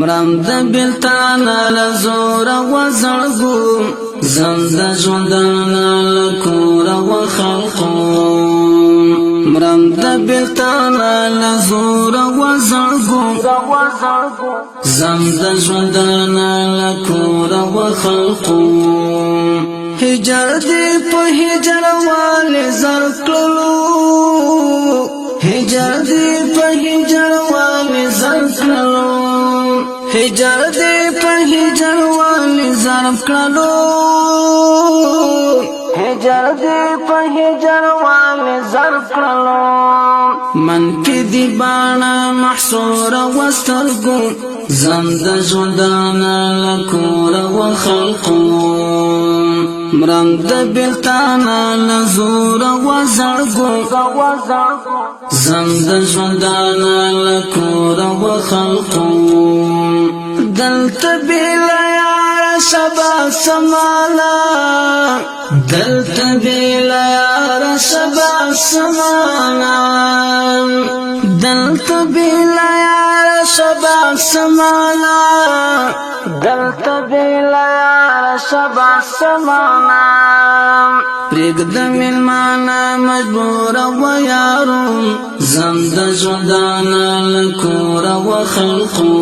مرم د بلتانا لزورا وزرگو زند جوندانا لکورا وخلقو مرم د بلتانا لزورا وزرگو زند جوندانا لکورا وخلقو هجر دی په هجر والے زرکلو هجر دی په هجر والے زرکلو هجر دی په هجر والے زرکلو هجر دی په هجر والے زرکلو من کې دی بانا محصور وسترګو زند ژوندانا لکور وخلقو مرم د بلتانا لزور وزرگو زند ژوندانا لکور وخلقو دلت بیلا یار شبا سمالا دلت بیلا یار شبا سمالا دلت بیلا یار شبا سمالا دلت بیلا یار شبا سمالا پرگد ملمانا مجبور و یارو زند ژوندانا لکور و خلقو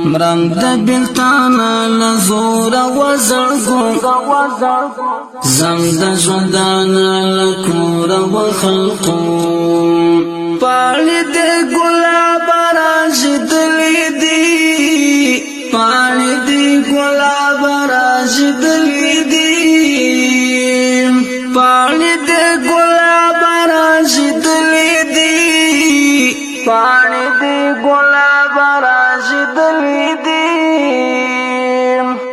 مرم د بلتانا لزور و زرگو زند ژوندانا لکور و خلقو پالی د گلاب راجدلی دی پالی د گلاب راجدلی دی پانی د گلاب راجدلی دی پانی د گلاب راجدلی دی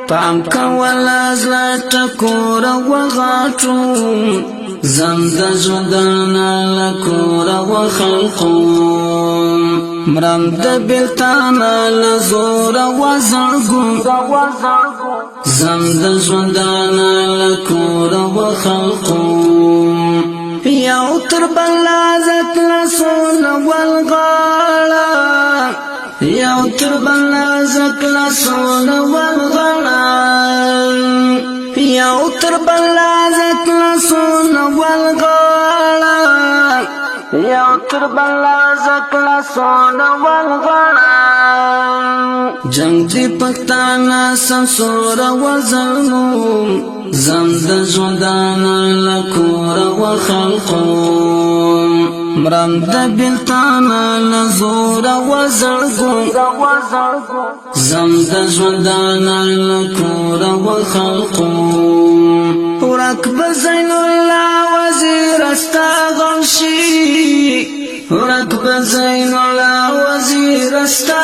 پام کول ازلا ټکور و غاټو زند ژوندانا لکور و خلقو مرم د بلتانا لزور و زرگو زند ژوندانا لکور و خلقو یو تر بلازت لسون والغالا یو تر بلازت لسون والغالا یو تر بلازت لسون والغالا یو تر بلازت لسون والغالا جنگ دی پختانا سمسور و ظلمو زند ژوندانا لکور و خلقو مرم د بلتانا لزور و زرگو زند ژوندانا لکور و خلقو ورک بزین الله وزیر استا غمشی ورک بزین الله وزیر استا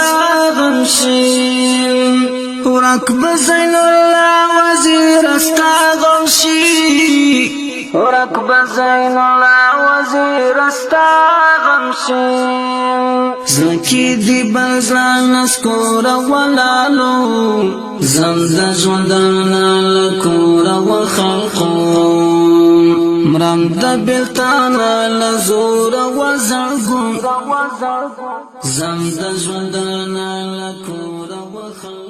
غمشی ورک بزین الله وزیر استا غمشی ورک بزین الله وزیر استا غمشی زکی دی بلزان اسکور ولالو زند ژوندانا لکور و خلقو مرم د بلتانا لزور و زرگو زند ژوندانا لکور و خلقو